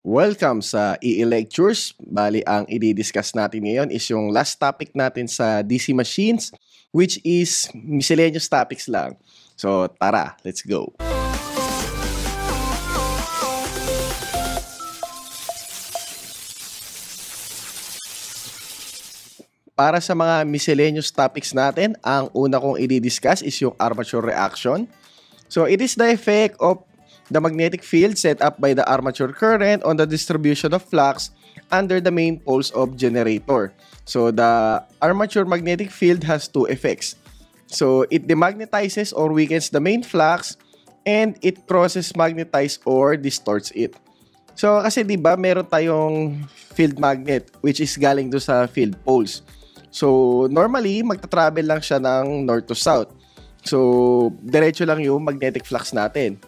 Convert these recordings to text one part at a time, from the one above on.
Welcome sa EE Lectures. Bali, ang i-discuss natin ngayon is yung last topic natin sa DC machines, which is miscellaneous topics lang. So, tara, let's go. Para sa mga miscellaneous topics natin, ang una kong i-discuss is yung armature reaction. So, it is the effect of the magnetic field set up by the armature current on the distribution of flux under the main poles of generator. So, the armature magnetic field has two effects. So, it demagnetizes or weakens the main flux and it crosses magnetize or distorts it. So, kasi diba meron tayong field magnet which is galing do sa field poles. So, normally, magta-travel lang siya ng north to south. So, diretso lang yung magnetic flux natin.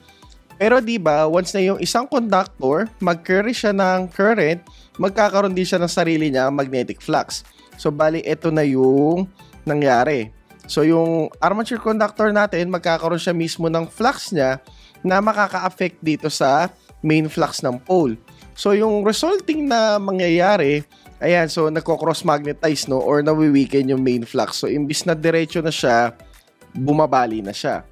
Pero diba, once na yung isang conductor, mag-carry siya ng current, magkakaroon din siya ng sarili niya magnetic flux. So, bali, ito na yung nangyari. So, yung armature conductor natin, magkakaroon siya mismo ng flux niya na makaka-affect dito sa main flux ng pole. So, yung resulting na mangyayari, ayan, so nagko-cross-magnetize, no, or nawi-weaken yung main flux. So, imbis na diretso na siya, bumabali na siya.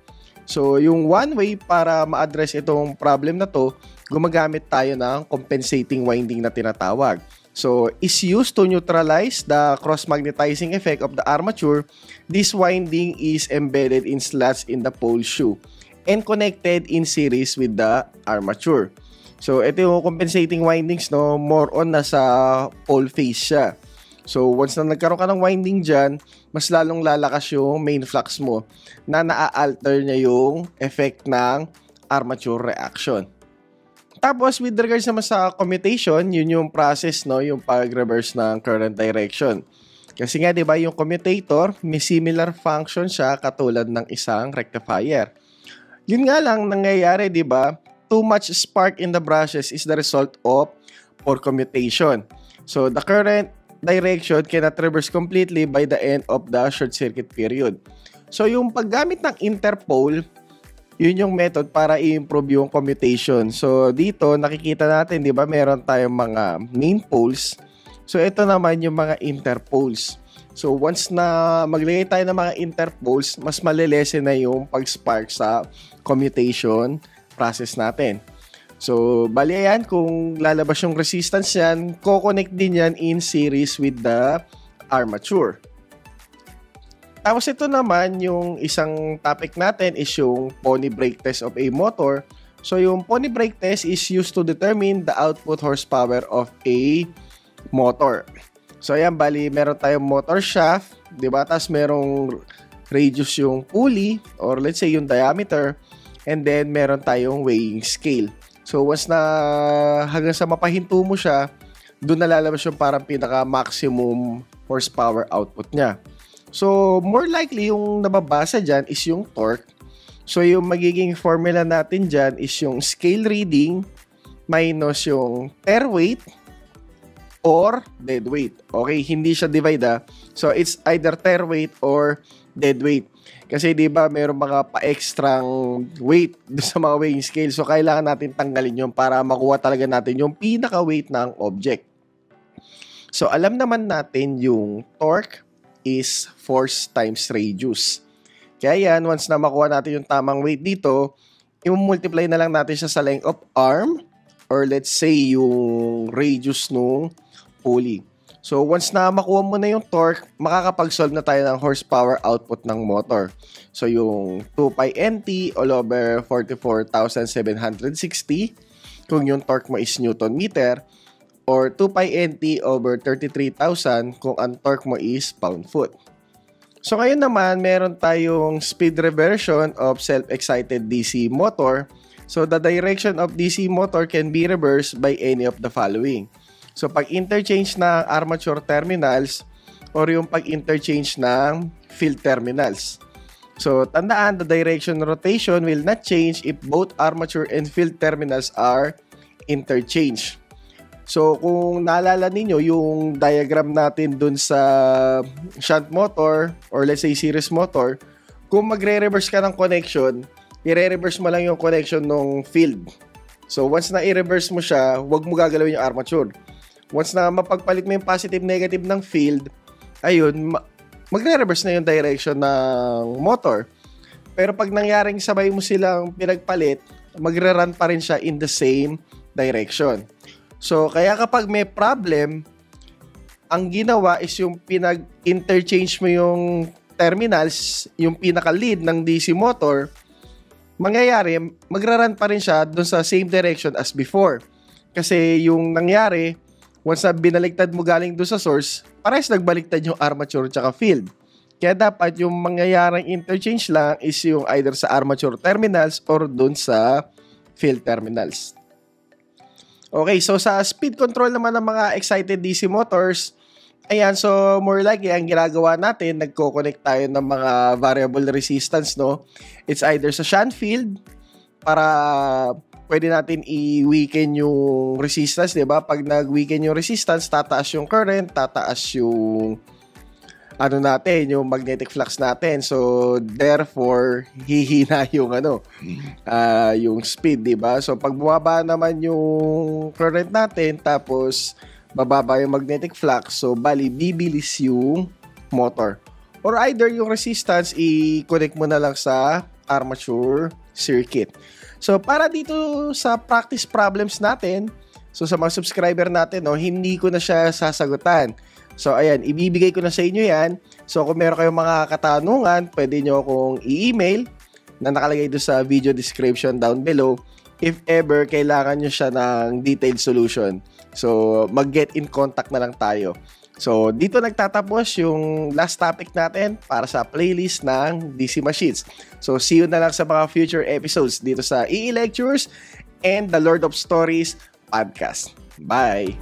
So, yung one way para ma-address itong problem na to, gumagamit tayo ng compensating winding na tinatawag. So, is used to neutralize the cross-magnetizing effect of the armature. This winding is embedded in slots in the pole shoe and connected in series with the armature. So, ito yung compensating windings, no, more on nasa pole phase siya. So, once na nagkaroon ka ng winding dyan, mas lalong lalakas yung main flux mo na na-alter niya yung effect ng armature reaction. Tapos, with regards naman sa commutation, yun yung process, no, yung pag-reverse ng current direction. Kasi nga, di ba, yung commutator, may similar function siya katulad ng isang rectifier. Yun nga lang nangyayari, di ba, too much spark in the brushes is the result of poor commutation. So, the current direction cannot reverse completely by the end of the short circuit period. So, yung paggamit ng interpole, yun yung method para i-improve yung commutation. So, dito, nakikita natin, di ba, meron tayong mga main poles. So, ito naman yung mga interpoles. So, once na maglagay tayo ng mga interpoles, mas malilesen na yung pag-spark sa commutation process natin. So, bali yan, kung lalabas yung resistance yan, ko-connect din yan in series with the armature. Tapos ito naman, yung isang topic natin is yung Pony brake test of a motor. So, yung Pony brake test is used to determine the output horsepower of a motor. So, ayan, bali, meron tayong motor shaft, di ba? Tapos merong radius yung pulley, or let's say yung diameter, and then meron tayong weighing scale. So, once na hanggang sa mapahinto mo siya, doon nalalabas yung parang pinaka-maximum horsepower output niya. So, more likely yung nababasa dyan is yung torque. So, yung magiging formula natin dyan is yung scale reading minus yung tare weight or dead weight. Okay, hindi siya divide. So, it's either tare weight or dead weight. Kasi 'di ba, mayroong mga pa-extrang weight sa mga weighing scale. So kailangan natin tanggalin 'yon para makuha talaga natin yung pinaka-weight ng object. So alam naman natin yung torque is force times radius. Kaya yan, once na makuha natin yung tamang weight dito, i-multiply na lang natin siya sa length of arm or let's say yung radius nung pulley. So, once na makuha mo na yung torque, makakapag-solve na tayo ng horsepower output ng motor. So, yung 2 pi nt all over 44,760 kung yung torque mo is Newton meter or 2 pi nt over 33,000 kung ang torque mo is pound foot. So, ngayon naman, meron tayong speed reversion of self-excited DC motor. So, the direction of DC motor can be reversed by any of the following. So, pag-interchange ng armature terminals or yung pag-interchange ng field terminals. So, tandaan, the direction rotation will not change if both armature and field terminals are interchanged. So, kung naalala ninyo yung diagram natin dun sa shunt motor or let's say series motor, kung magre-reverse ka ng connection, i-reverse mo lang yung connection ng field. So, once na i-reverse mo siya, huwag mo gagalawin yung armature. Once na mapagpalit mo yung positive-negative ng field, ayun, magre-reverse na yung direction ng motor. Pero pag nangyaring sabay mo silang pinagpalit, magre-run pa rin siya in the same direction. So, kaya kapag may problem, ang ginawa is yung pinag-interchange mo yung terminals, yung pinaka-lead ng DC motor, mangyayari, magra-run pa rin siya dun sa same direction as before. Kasi yung nangyari, once na binaligtad mo galing dun sa source, parehas nagbaliktad yung armature tsaka field. Kaya dapat yung mangyayaring interchange lang is yung either sa armature terminals or dun sa field terminals. Okay, so sa speed control naman ng mga excited DC motors, ayan, so more likely, ang ginagawa natin, nagko-connect tayo ng mga variable resistance, no? It's either sa shunt field, para pwede natin i-weaken yung resistance, di ba? Pag nag-weaken yung resistance, tataas yung current, tataas yung yung magnetic flux natin. So, therefore, hihina yung yung speed, di ba? So, pag bumaba naman yung current natin, tapos bababa yung magnetic flux, so bali bibilis yung motor. Or either yung resistance, i-connect mo na lang sa armature circuit. So para dito sa practice problems natin, so sa mga subscriber natin, no, hindi ko na siya sasagutan. So ayan, ibibigay ko na sa inyo yan. So kung meron kayong mga katanungan, pwede nyo akong i-email na nakalagay doon sa video description down below if ever kailangan nyo siya ng detailed solution. So, mag-get in contact na lang tayo. So, dito nagtatapos yung last topic natin para sa playlist ng DC Machines. So, see you na lang sa mga future episodes dito sa EE Lectures and the Lord of Stories podcast. Bye!